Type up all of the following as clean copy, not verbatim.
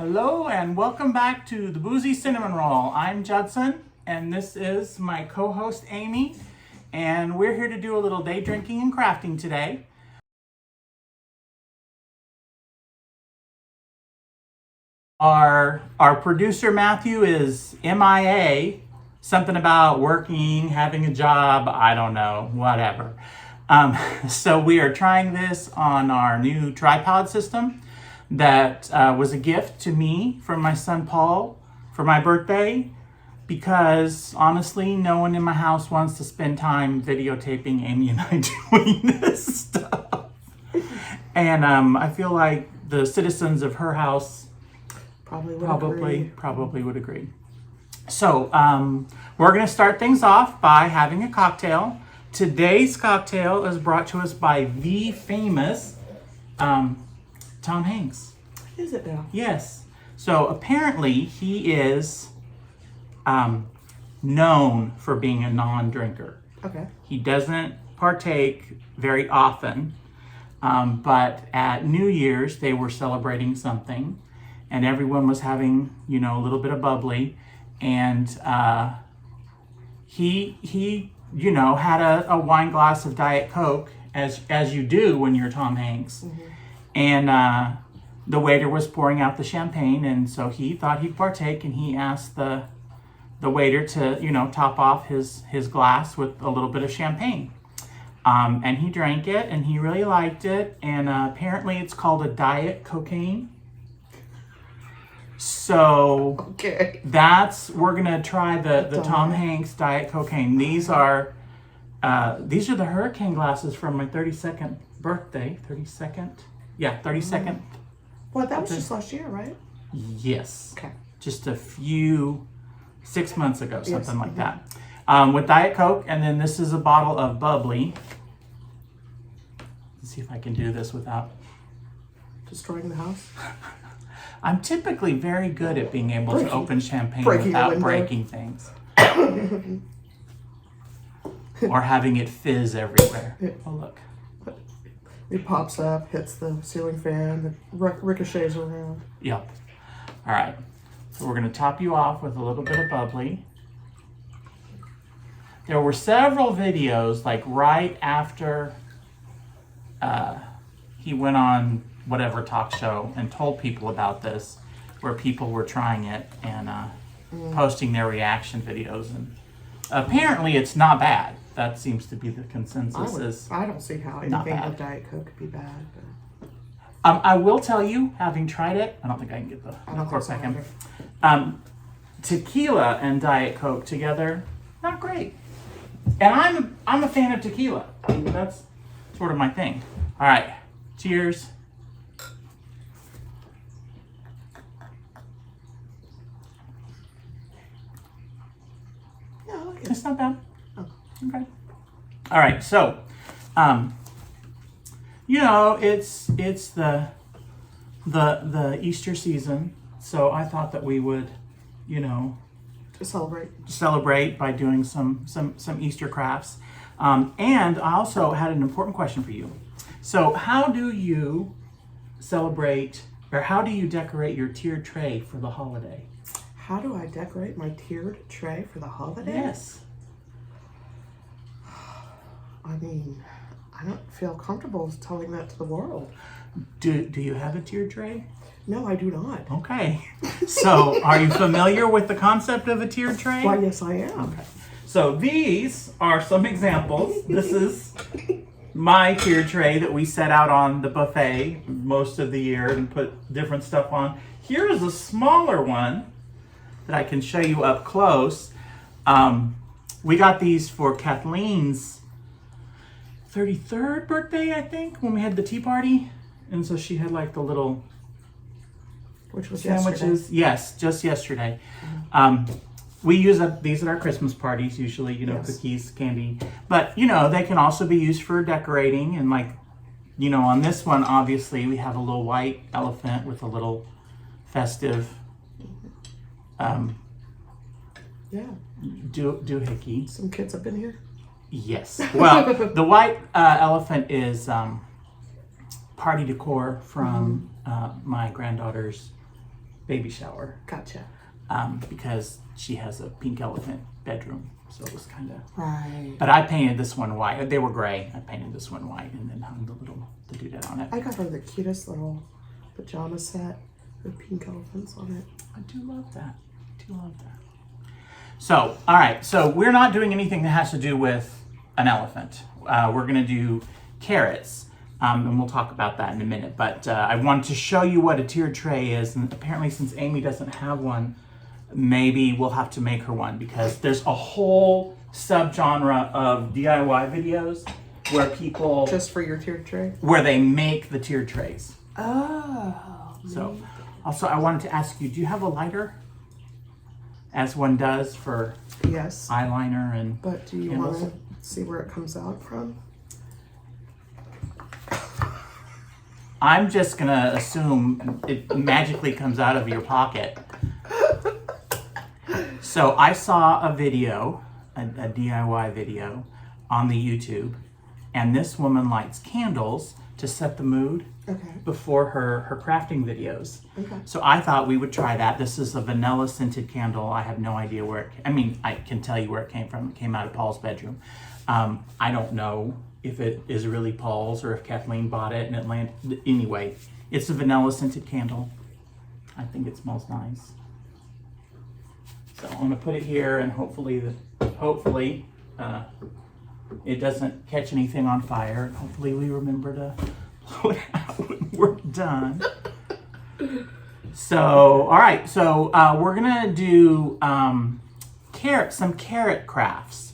Hello and welcome back to the Boozy Cinnamon Roll. I'm Judson and this is my co-host Amy, and we're here to do a little day drinking and crafting today. Our producer Matthew is MIA, something about working, having a job, I don't know, whatever. So we are trying this on our new tripod system that was a gift to me from my son Paul for my birthday, because honestly no one in my house wants to spend time videotaping Amy and I doing this stuff. And I feel like the citizens of her house probably would agree. So we're going to start things off by having a cocktail. Today's cocktail is brought to us by the famous Tom Hanks. Is it now? Yes. So apparently he is known for being a non-drinker. Okay. He doesn't partake very often, but at New Year's they were celebrating something, and everyone was having, a little bit of bubbly, and he had a wine glass of Diet Coke, as you do when you're Tom Hanks. Mm-hmm. And the waiter was pouring out the champagne, and so he thought he'd partake, and he asked the waiter to, top off his glass with a little bit of champagne. And he drank it, and he really liked it, and apparently it's called a Diet Cocaine. So okay, we're gonna try the Tom Hanks Diet Cocaine. These are the hurricane glasses from my 32nd birthday. 32nd? Yeah, 32nd. Well, that was just last year, right? Yes. Okay. Just 6 months ago, something like that. With Diet Coke, and then this is a bottle of bubbly. Let's see if I can do this without destroying the house. I'm typically very good at being able to open champagne without breaking things. Or having it fizz everywhere. Oh, look. It pops up, hits the ceiling fan, it ricochets around. Yep. All right. So we're going to top you off with a little bit of bubbly. There were several videos, like right after he went on whatever talk show and told people about this, where people were trying it and posting their reaction videos. And apparently it's not bad. That seems to be the consensus. I don't see how anything with Diet Coke could be bad. But... I will tell you, having tried it, I don't think I can get the cork back in. Tequila and Diet Coke together, not great. And I'm a fan of tequila. That's sort of my thing. All right, cheers. Yeah, I like it. It's not bad. Oh. Okay. All right, so, it's the Easter season, so I thought that we would, to celebrate by doing some Easter crafts. And I also had an important question for you. So how do you celebrate, or how do you decorate your tiered tray for the holiday? How do I decorate my tiered tray for the holiday? Yes. I mean, I don't feel comfortable telling that to the world. Do you have a tiered tray? No, I do not. Okay. So are you familiar with the concept of a tiered tray? Why, yes, I am. Okay. So these are some examples. This is my tiered tray that we set out on the buffet most of the year and put different stuff on. Here is a smaller one that I can show you up close. We got these for Kathleen's 33rd birthday, I think, when we had the tea party. And so she had like the little... Which was sandwiches. Yesterday. Yes, just yesterday. Mm-hmm. We use these at our Christmas parties, usually, Yes. Cookies, candy. But, they can also be used for decorating. And on this one, obviously, we have a little white elephant with a little festive doohickey. Some kids up in here? Yes. Well, the white elephant is party decor from my granddaughter's baby shower. Gotcha. Because she has a pink elephant bedroom, so it was kind of... Right. But I painted this one white. They were gray. I painted this one white and then hung the doodad on it. I got her the cutest little pajama set with pink elephants on it. I do love that. So, all right. So we're not doing anything that has to do with an elephant. We're going to do carrots. And we'll talk about that in a minute. But I wanted to show you what a tiered tray is. And apparently since Amy doesn't have one, maybe we'll have to make her one, because there's a whole subgenre of DIY videos where people... Just for your tiered tray? Where they make the tiered trays. Oh. So, also I wanted to ask you, do you have a lighter? As one does for yes. eyeliner and... But do you want to see where it comes out from? I'm just going to assume it magically comes out of your pocket. So I saw a video, a DIY video on the YouTube, and this woman lights candles to set the mood before her crafting videos. Okay. So I thought we would try that. This is a vanilla scented candle. I have no idea where I can tell you where it came from. It came out of Paul's bedroom. I don't know if it is really Paul's or if Kathleen bought it and it landed. Anyway, it's a vanilla scented candle. I think it smells nice. So I'm gonna put it here, and hopefully it doesn't catch anything on fire. And hopefully we remember to blow it out when we're done. So, all right. So we're gonna do some carrot crafts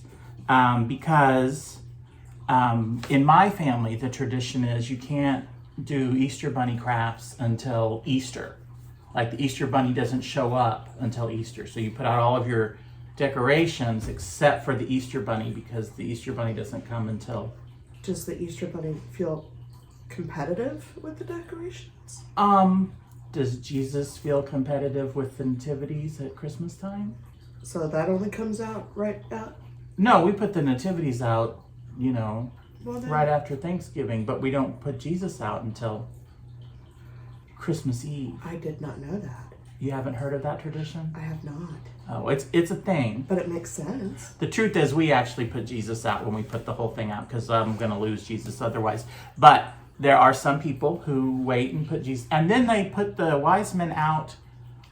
because in my family the tradition is you can't do Easter bunny crafts until Easter. Like the Easter bunny doesn't show up until Easter. So you put out all of your decorations except for the Easter bunny, because the Easter bunny doesn't come until... Does the Easter bunny feel competitive with the decorations? Does Jesus feel competitive with the nativities at Christmas time? So that only comes out right out? No, we put the nativities out, Well, right after Thanksgiving, but we don't put Jesus out until Christmas Eve. I did not know that. You haven't heard of that tradition? I have not. Oh, it's a thing. But it makes sense. The truth is we actually put Jesus out when we put the whole thing out, because I'm going to lose Jesus otherwise. But there are some people who wait and put Jesus, and then they put the wise men out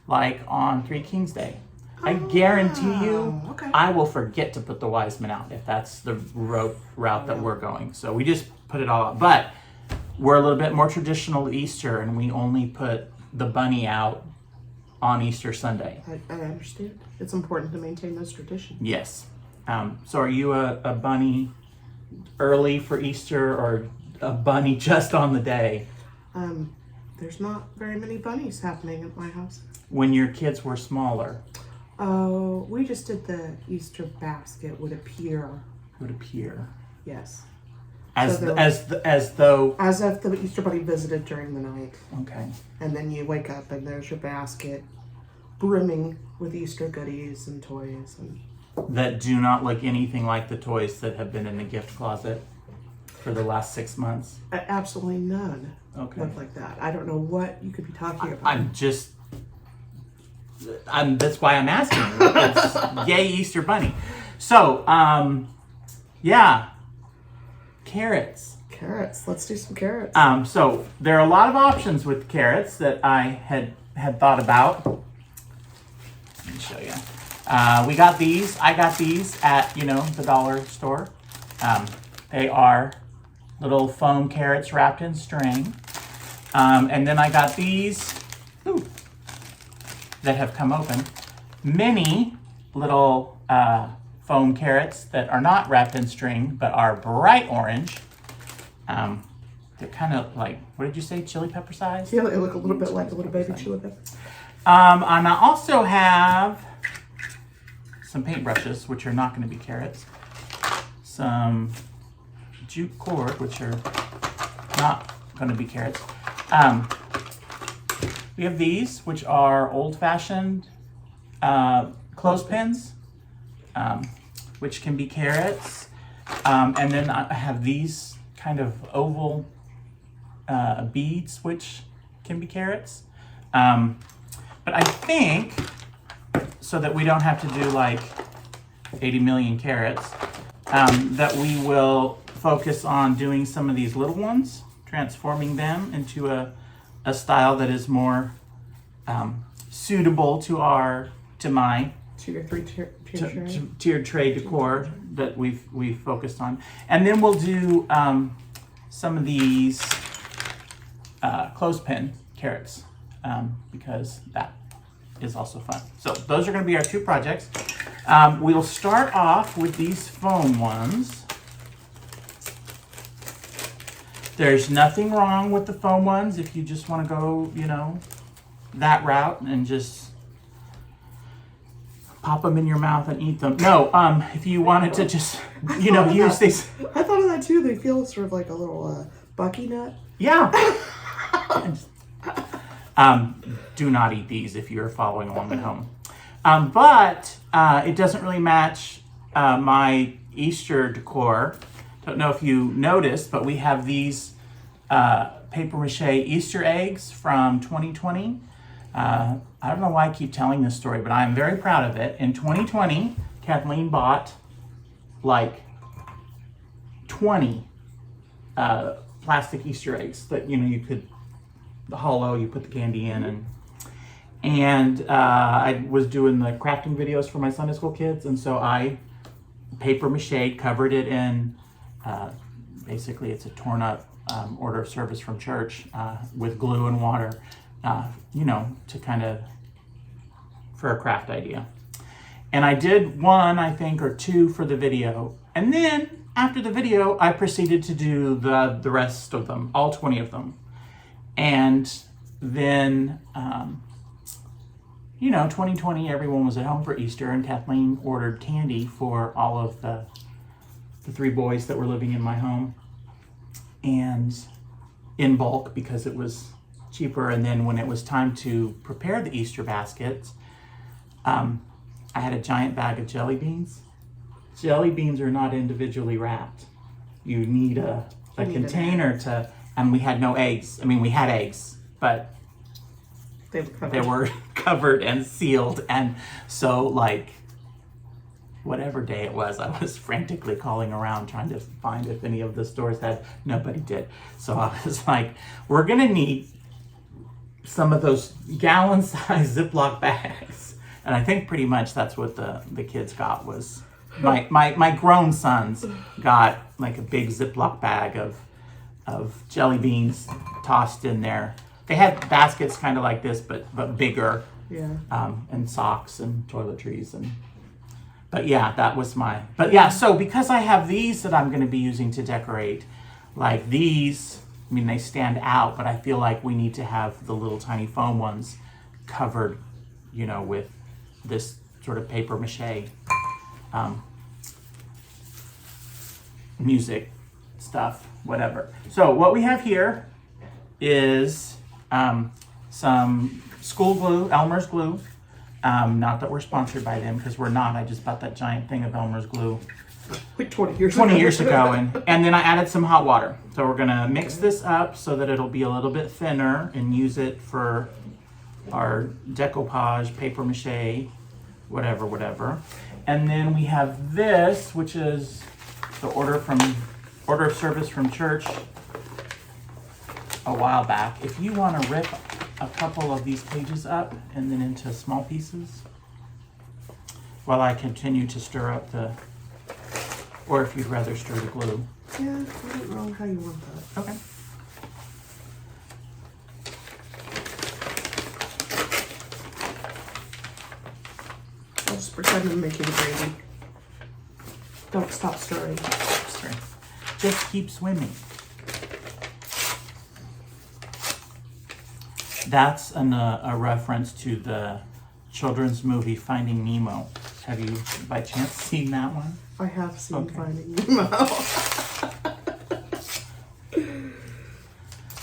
like on Three Kings Day. I guarantee you, I will forget to put the wise men out if that's the route that we're going. So we just put it all out. But we're a little bit more traditional Easter, and we only put the bunny out on Easter Sunday. I understand. It's important to maintain those traditions. Yes. So are you a bunny early for Easter, or a bunny just on the day? There's not very many bunnies happening at my house. When your kids were smaller? Oh, we just did the Easter basket would appear. Would appear. Yes. As So though. As if the Easter bunny visited during the night. Okay. And then you wake up and there's your basket brimming with Easter goodies and toys and That do not look anything like the toys that have been in the gift closet for the last 6 months. Absolutely none Okay. look like that. I don't know what you could be talking about. That's why I'm asking. It's yay Easter bunny. So, yeah, carrots. Carrots. Let's do some carrots. So there are a lot of options with carrots that I had thought about. Let me show you. We got these. I got these at the dollar store. They are little foam carrots wrapped in string. And then I got these that have come open. Mini little foam carrots that are not wrapped in string but are bright orange. They're kind of like, what did you say, chili pepper size? Yeah, they look a little bit like a little baby chili pepper. And I also have some paintbrushes, which are not going to be carrots. Some jute cord, which are not going to be carrots. We have these, which are old-fashioned clothespins, which can be carrots. And then I have these kind of oval beads, which can be carrots. But I think, so that we don't have to do like 80 million carrots, that we will focus on doing some of these little ones, transforming them into a style that is more suitable to my tiered tray decor that we've focused on. And then we'll do some of these clothespin carrots because that is also fun. So those are going to be our two projects. We'll start off with these foam ones. There's nothing wrong with the foam ones if you just want to go, you know, that route and just pop them in your mouth and eat them. No, if you wanted to just, you know, use these. I thought of that too. They feel sort of like a little bucky nut. Yeah. Do not eat these if you're following along at home. But it doesn't really match my Easter decor. Don't know if you noticed, but we have these paper mache Easter eggs from 2020. I don't know why I keep telling this story, but I'm very proud of it. In 2020, Kathleen bought like 20 plastic Easter eggs that, you know, you could hollow, you put the candy in, and I was doing the crafting videos for my Sunday school kids, and so I paper mache covered it in basically it's a torn up order of service from church with glue and water, you know, to kind of for a craft idea. And I did one, I think, or two for the video, and then after the video I proceeded to do the rest of them, all 20 of them. And then, you know, 2020, everyone was at home for Easter, and Kathleen ordered candy for all of the three boys that were living in my home, and in bulk because it was cheaper. And then when it was time to prepare the Easter baskets, I had a giant bag of jelly beans. Jelly beans are not individually wrapped. You need a container to... And we had no eggs. I mean, we had eggs, but they were covered and sealed. And so, like, whatever day it was, I was frantically calling around trying to find if any of the stores had. Nobody did. So I was like, we're going to need some of those gallon-sized Ziploc bags. And I think pretty much that's what the kids got was... My grown sons got, like, a big Ziploc bag of jelly beans tossed in there. They had baskets kind of like this, but bigger. Yeah. And socks and toiletries but yeah, that was but yeah, so because I have these that I'm going to be using to decorate, like these, I mean, they stand out, but I feel like we need to have the little tiny foam ones covered, you know, with this sort of paper mache music stuff, whatever. So what we have here is some school glue, Elmer's glue. Not that we're sponsored by them, because we're not. I just bought that giant thing of Elmer's glue like 20 years ago. And then I added some hot water. So we're gonna mix this up so that it'll be a little bit thinner and use it for our decoupage, paper mache, whatever. And then we have this, which is the order of service from church a while back. If you want to rip a couple of these pages up and then into small pieces while I continue to stir up or if you'd rather stir the glue. Yeah, I don't know how you want that. Okay. I'll just pretend I'm making gravy. Don't stop stirring. Just keep swimming. That's a reference to the children's movie Finding Nemo. Have you by chance seen that one? I have seen Finding Nemo.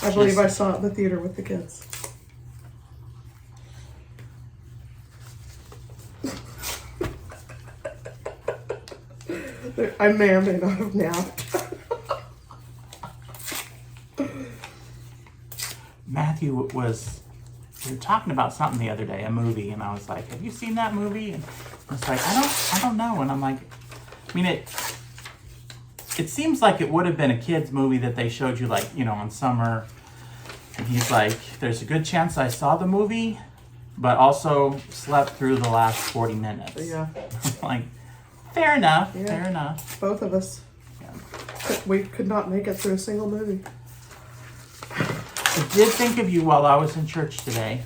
I believe I saw it in the theater with the kids. I may or may not have napped. Matthew was we were talking about something the other day, a movie, and I was like, have you seen that movie? And it's like, I don't know. And I'm like, I mean, it seems like it would have been a kid's movie that they showed you, like, you know, on summer. And he's like, there's a good chance I saw the movie, but also slept through the last 40 minutes. Yeah. Like, fair enough, Yeah. fair enough. Both of us. Yeah. We could not make it through a single movie. I did think of you while I was in church today.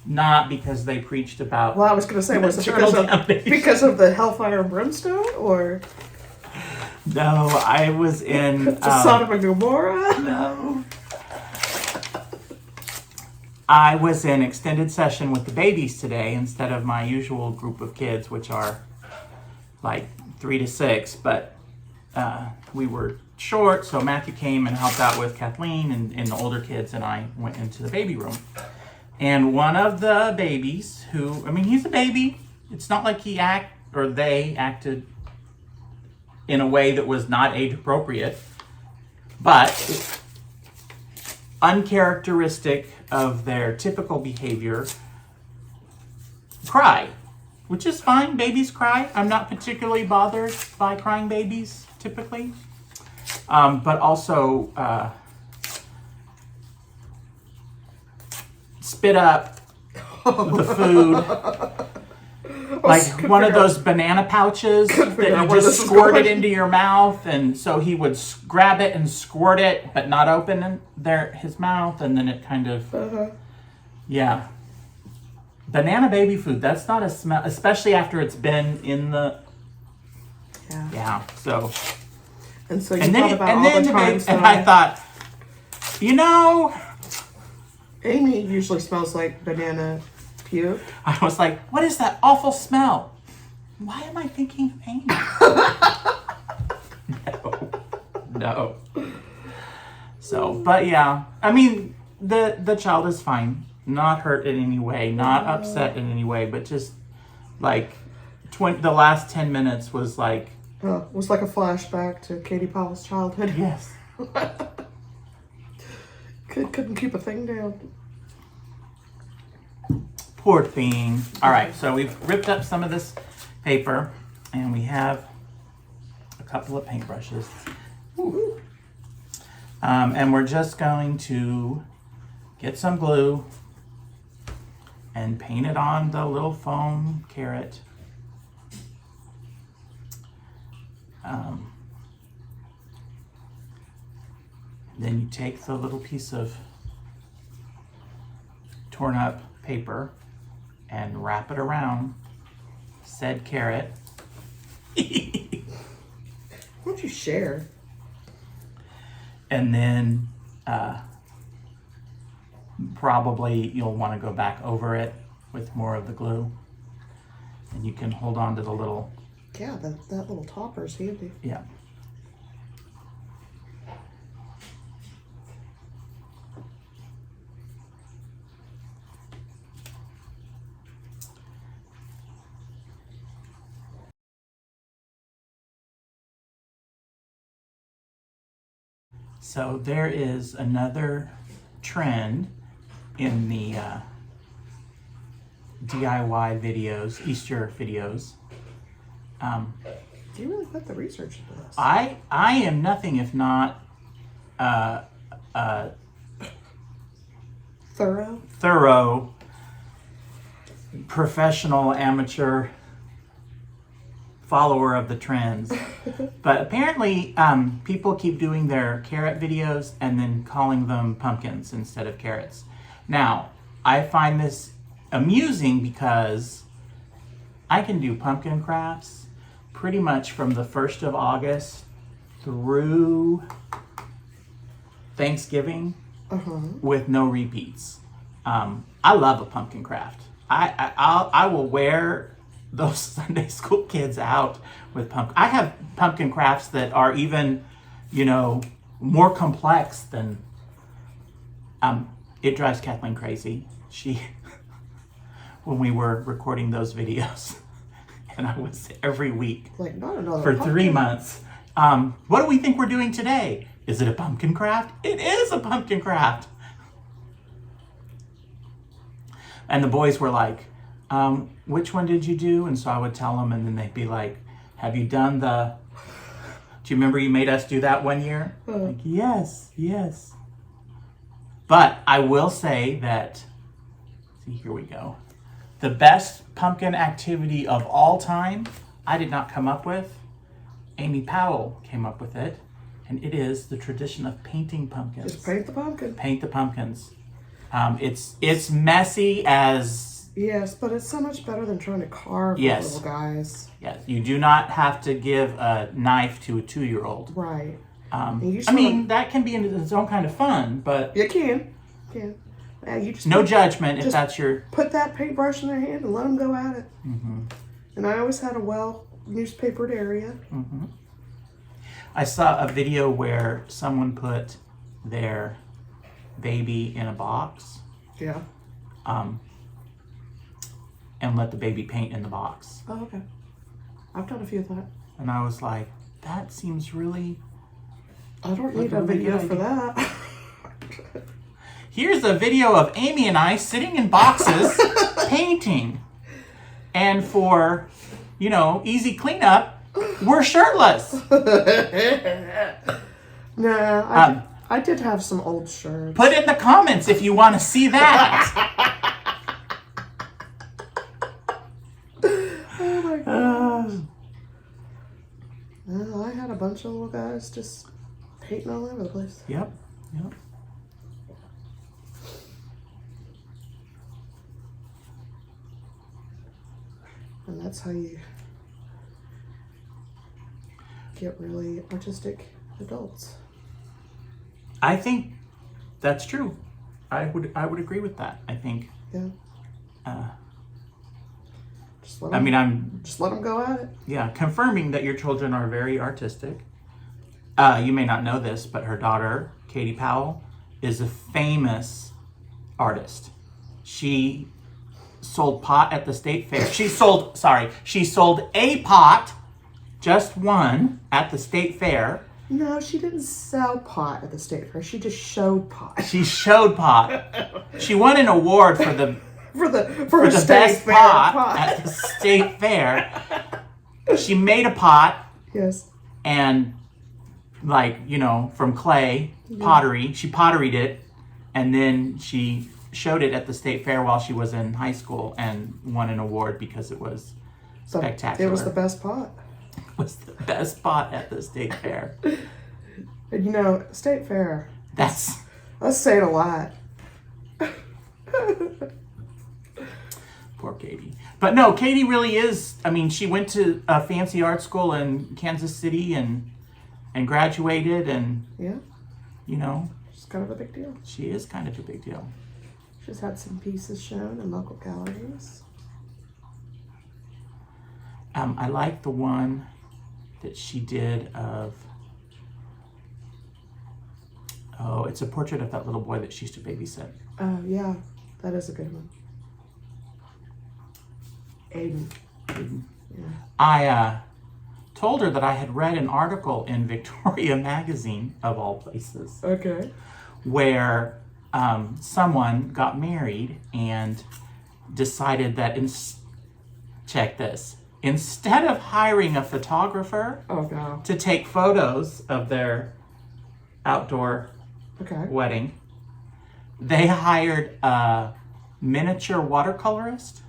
Not because they preached about... Well, I was going to say, was it because of the hellfire and brimstone, or... No, I was in... Sodom and Gomorrah? No. I was in extended session with the babies today instead of my usual group of kids, which are like 3 to 6, but we were short, so Matthew came and helped out with Kathleen and the older kids, and I went into the baby room. And one of the babies who, I mean, he's a baby. It's not like they acted in a way that was not age appropriate, but uncharacteristic of their typical behavior, cry, which is fine. Babies cry. I'm not particularly bothered by crying babies typically, but also spit up the food. Like one of those banana pouches that you just squirt it into your mouth, and so he would grab it and squirt it, but not open his mouth, and then it kind of, yeah. Banana baby food, that's not a smell, especially after it's been in the, yeah, so. And so you thought about all the times and I thought, you know. Amy usually smells like banana puke. I was like, what is that awful smell? Why am I thinking of Amy? No. So, but yeah, I mean, the child is fine. Not hurt in any way, not upset in any way, but just like the last 10 minutes was like... was like a flashback to Katie Powell's childhood. Yes. Couldn't keep a thing down. Poor thing. All right, so we've ripped up some of this paper, and we have a couple of paintbrushes. And we're just going to get some glue and paint it on the little foam carrot. Then you take the little piece of torn up paper and wrap it around said carrot. Why don't you share? And then probably you'll want to go back over it with more of the glue. And you can hold on to the little... Yeah, that little topper's handy. Yeah. So there is another trend in the DIY videos, Easter videos. Do you really put the research into this? I am nothing if not thorough, professional, amateur follower of the trends. But apparently people keep doing their carrot videos and then calling them pumpkins instead of carrots. Now, I find this amusing because I can do pumpkin crafts pretty much from the 1st of August through Thanksgiving with no repeats. I love a pumpkin craft. I will wear those Sunday school kids out with pumpkin. I have pumpkin crafts that are even, more complex than, it drives Kathleen crazy. When we were recording those videos, and I was every week like, not another for pumpkin. 3 months. What do we think we're doing today? Is it a pumpkin craft? It is a pumpkin craft. And the boys were like, which one did you do? And so I would tell them, and then they'd be like, have you done the, do you remember you made us do that one year? Like, yes. But I will say that, see, here we go. The best pumpkin activity of all time, I did not come up with. Amy Powell came up with it. And it is the tradition of painting pumpkins. Just paint the pumpkin. Paint the pumpkins. It's messy as... Yes, but it's so much better than trying to carve the little guys. Yes, you do not have to give a knife to a 2-year-old. Right. That can be its own kind of fun, but... You can. Yeah, you just no judgment if that's your... Put that paintbrush in their hand and let them go at it. Mm-hmm. And I always had a well-newspapered area. Mm-hmm. I saw a video where someone put their baby in a box. Yeah. And let the baby paint in the box. Oh, okay. I've done a few of that. And I was like, that seems really... I don't need a video for that. Here's a video of Amy and I sitting in boxes painting. And for, easy cleanup, we're shirtless. No, I did have some old shirts. Put in the comments if you want to see that. Oh my gosh. Well, I had a bunch of little guys just painting all over the place. Yep. And that's how you get really artistic adults. I think that's true. I would agree with that. I think. Yeah. Just let them go at it. Yeah, confirming that your children are very artistic. You may not know this, but her daughter, Katie Powell, is a famous artist. She sold pot at the state fair. She sold a pot, just one, at the state fair. No, she didn't sell pot at the state fair. She just showed pot. She showed pot. She won an award for the for the best pot at the state fair. She made a pot. Yes. And from clay pottery, she potteried it, and then she showed it at the state fair while she was in high school and won an award because it was spectacular. It was the best pot. It was the best pot at the state fair. And state fair. That's saying a lot. Poor Katie. But no, Katie really is, she went to a fancy art school in Kansas City and graduated, and she's kind of a big deal. She is kind of a big deal. She's had some pieces shown in local galleries. I like the one that she did of, it's a portrait of that little boy that she used to babysit. Oh, yeah. That is a good one. Aiden. Yeah. I told her that I had read an article in Victoria magazine, of all places. Okay. Where someone got married and decided that, check this, instead of hiring a photographer to take photos of their outdoor wedding, they hired a miniature watercolorist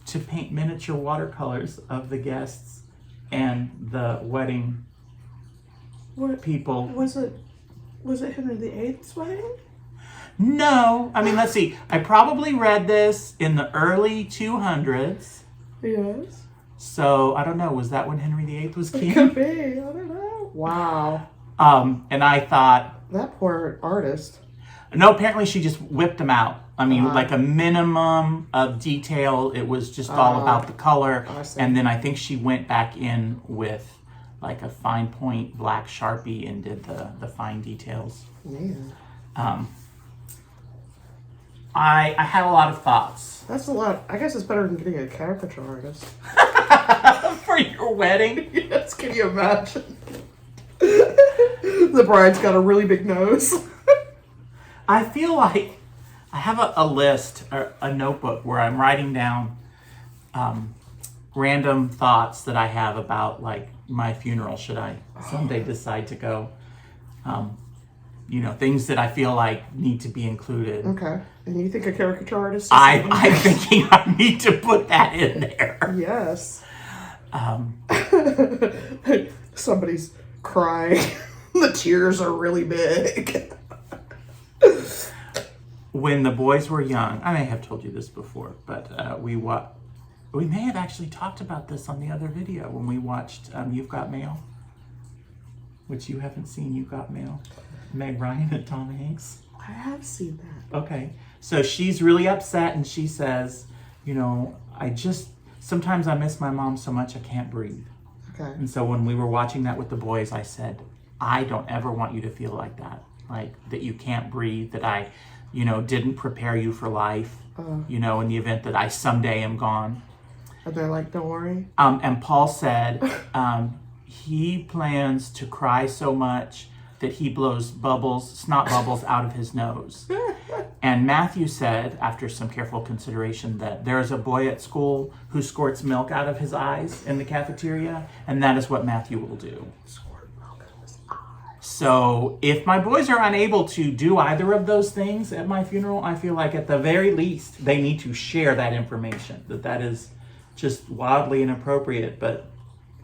to paint miniature watercolors of the guests and the wedding people. Was it Henry VIII's wedding? No. Let's see. I probably read this in the early 200s. Yes. So, I don't know. Was that when Henry VIII was king? It could be. I don't know. Wow. And I thought... That poor artist. No, apparently she just whipped them out. Like a minimum of detail. It was just all about the color. And then I think she went back in with like a fine point black Sharpie and did the fine details. Yeah. I had a lot of thoughts. That's a lot. I guess it's better than getting a caricature artist. For your wedding? Yes, can you imagine? The bride's got a really big nose. I feel like I have a list, or a notebook where I'm writing down random thoughts that I have about like my funeral. Should I someday decide to go? Things that I feel like need to be included. Okay. And you think a caricature artist? I'm thinking I need to put that in there. Yes. Somebody's crying. The tears are really big. When the boys were young, I may have told you this before, but we may have actually talked about this on the other video when we watched You've Got Mail, which you haven't seen. You've Got Mail, Meg Ryan and Tom Hanks. I have seen that. Okay, so she's really upset, and she says, sometimes I miss my mom so much I can't breathe. Okay. And so when we were watching that with the boys, I said, I don't ever want you to feel like that, like that you can't breathe, that I, didn't prepare you for life, in the event that I someday am gone. And they're like, don't worry. And Paul said he plans to cry so much that he blows snot bubbles out of his nose. And Matthew said, after some careful consideration, that there is a boy at school who squirts milk out of his eyes in the cafeteria, and that is what Matthew will do. Squirt milk out of his eyes. So if my boys are unable to do either of those things at my funeral, I feel like at the very least they need to share that information, that is just wildly inappropriate, but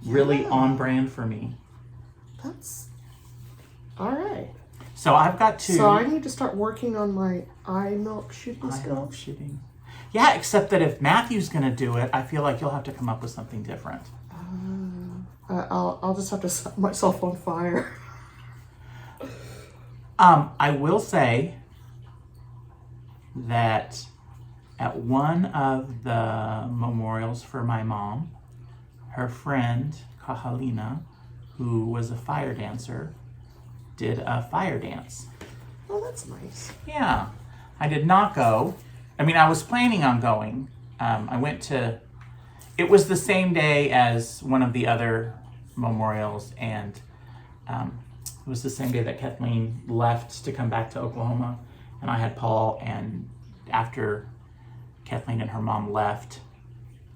really on brand for me. That's all right. So I've got to. So I need to start working on my eye milk shooting skills. Shooting. Yeah, except that if Matthew's going to do it, I feel like you'll have to come up with something different. I'll just have to set myself on fire. I will say that at one of the memorials for my mom, her friend, Kahalina, who was a fire dancer, did a fire dance. Oh, that's nice. Yeah. I did not go. I mean, I was planning on going. It was the same day as one of the other memorials, and it was the same day that Kathleen left to come back to Oklahoma, and I had Paul, and after Kathleen and her mom left,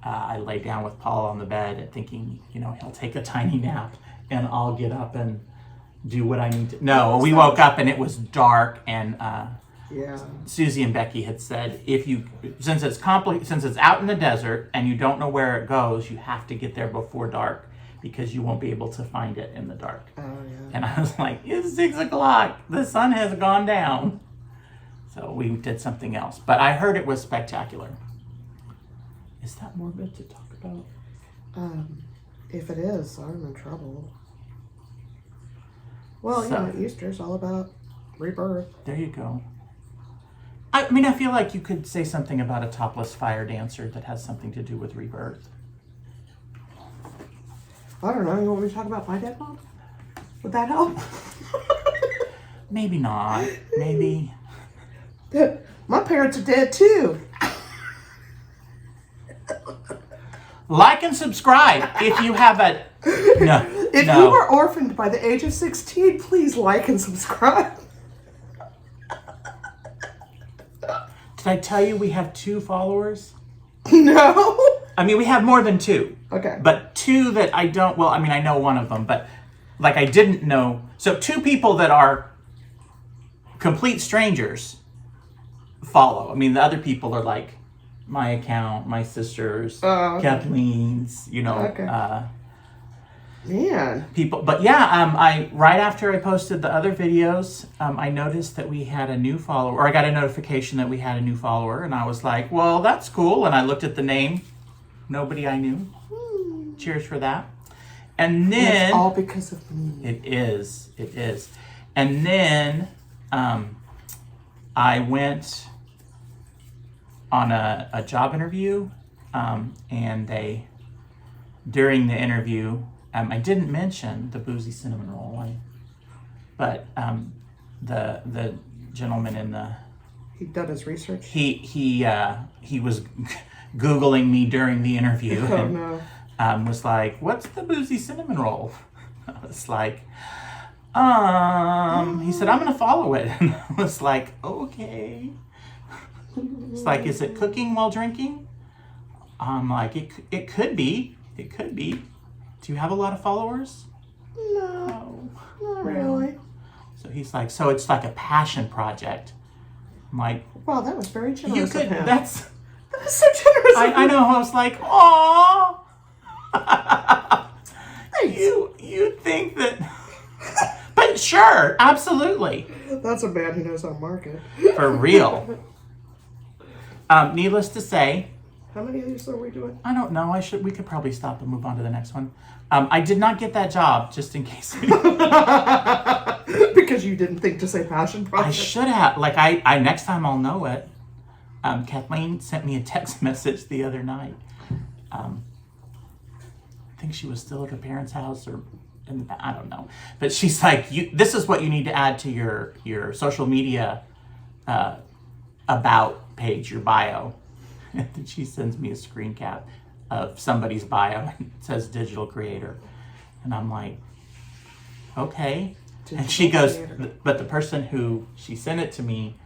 I lay down with Paul on the bed thinking, he'll take a tiny nap and I'll get up and do what I need to. No, we woke up and it was dark, and Susie and Becky had said, since it's out in the desert and you don't know where it goes, you have to get there before dark because you won't be able to find it in the dark. Oh, yeah. And I was like, it's 6:00. The sun has gone down. So we did something else. But I heard it was spectacular. Is that morbid to talk about? If it is, I'm in trouble. Well, Easter's all about rebirth. There you go. I mean, I feel like you could say something about a topless fire dancer that has something to do with rebirth. I don't know. You want me to talk about my dead mom? Would that help? Maybe not. Maybe. My parents are dead too. Like and subscribe if you have a... No. If you were orphaned by the age of 16, please like and subscribe. Did I tell you we have 2 followers? No. I mean, we have more than 2. Okay. But 2 that I don't... Well, I mean, I know one of them, but like I didn't know... So 2 people that are complete strangers follow. I mean, the other people are like my account, my sister's, Kathleen's, Man. people. But yeah, right after I posted the other videos, I noticed that we had a new follower, or I got a notification that we had a new follower, and I was like, well, that's cool. And I looked at the name. Nobody I knew. Cheers for that. And then... It's all because of me. It is. And then I went on a job interview, and during the interview, I didn't mention the boozy cinnamon roll, but the gentleman in the... He'd done his research? He was Googling me during the interview, and was like, what's the boozy cinnamon roll? I was like, he said, I'm going to follow it. And I was like, okay. It's like, is it cooking while drinking? I'm like, it could be. It could be. Do you have a lot of followers? No, not really. So he's like, so it's like a passion project. I'm like, Wow, that was very generous you could, of him. that's, That was so generous of I him. know, I was like, aw. Thanks. You think that, but sure, absolutely. That's a man who knows how to market. For real. Needless to say, How many of these are we doing? I don't know. We could probably stop and move on to the next one. I did not get that job, just in case. Because you didn't think to say passion I project. should have. Like, I next time I'll know it. Kathleen sent me a text message the other night. I think she was still at her parents' house, or I don't know. But she's like, this is what you need to add to your social media about page, your bio. And then she sends me a screen cap of somebody's bio, and it says digital creator. And I'm like, okay. And she goes, but the person who she sent it to me,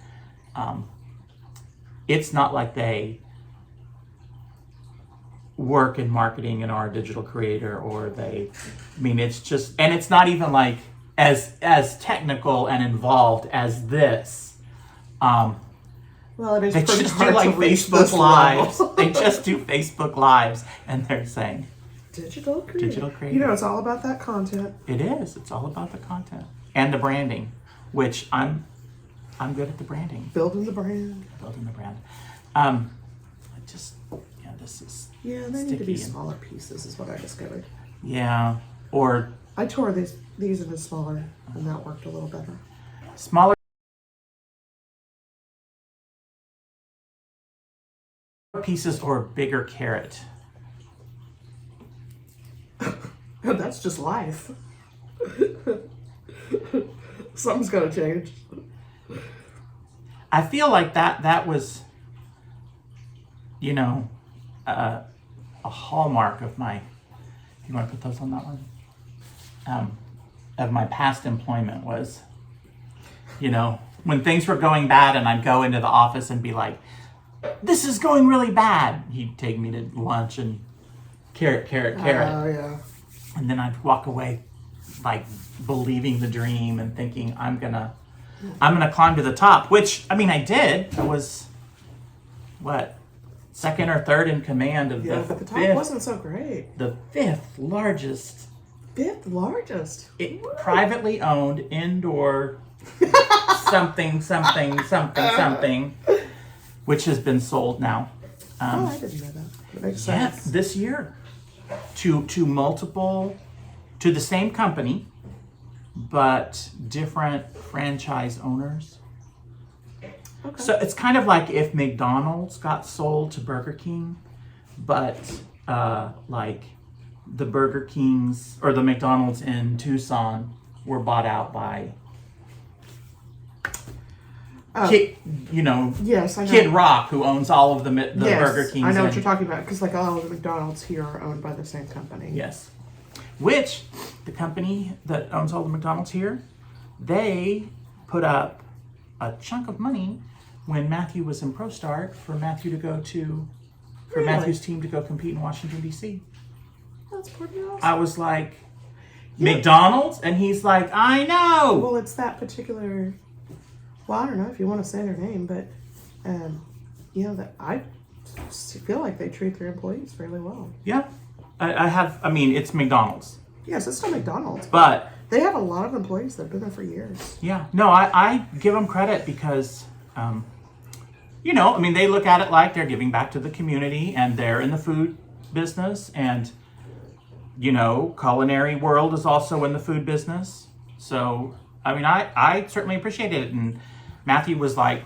it's not like they work in marketing and are a digital creator, or it's just, and it's not even like as technical and involved as this. Well, it is They pretty just do hard like to reach Facebook this Lives. level. They just do Facebook Lives, and they're saying Digital creator. digital creator. You know, it's all about that content. It is. It's all about the content and the branding, which I'm good at the branding, Building the brand. building the brand. This is Yeah, they need to be sticky and- smaller pieces, is what I discovered. yeah, or I tore these into smaller, and that worked a little better. smaller pieces or bigger carrot. And that's just life. Something's got to change. I feel like that was, a hallmark of my. You want to put those on that one? Of my past employment was, when things were going bad, and I'd go into the office and be like, "This is going really bad." He'd take me to lunch and carrot. Oh, yeah. And then I'd walk away like believing the dream and thinking I'm gonna climb to the top, which I did. I was second or third in command of Yeah, the but the top fifth, wasn't so great. the fifth largest Fifth largest. privately owned indoor something, which has been sold now. I didn't know that. It makes Yeah, sense. this year to the same company, but different franchise owners. Okay. So it's kind of like if McDonald's got sold to Burger King, but like the Burger Kings or the McDonald's in Tucson were bought out by Yes, I know. Kid Rock, who owns all of the Yes, Burger Kings. I know what in- you're talking about, because like all of the McDonald's here are owned by the same company. Yes. Which, the company that owns all the McDonald's here, they put up a chunk of money when Matthew was in Pro Start for Matthew to go to, for Really? Matthew's team to go compete in Washington, D.C. That's pretty awesome. I was like, McDonald's? And he's like, I know! Well, it's that particular. Well, I don't know if you want to say their name, but that I feel like they treat their employees fairly well. Yeah. It's McDonald's. Yes, it's still McDonald's. But, They have a lot of employees that have been there for years. yeah. No, I give them credit because, they look at it like they're giving back to the community, and they're in the food business, and, culinary world is also in the food business. So, I certainly appreciated it. And Matthew was like,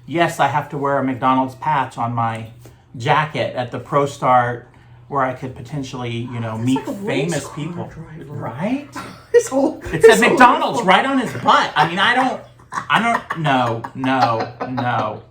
yes, I have to wear a McDonald's patch on my jacket at the Pro Start where I could potentially, meet like a race famous car people. driver. Right? It It said McDonald's right on his butt. No.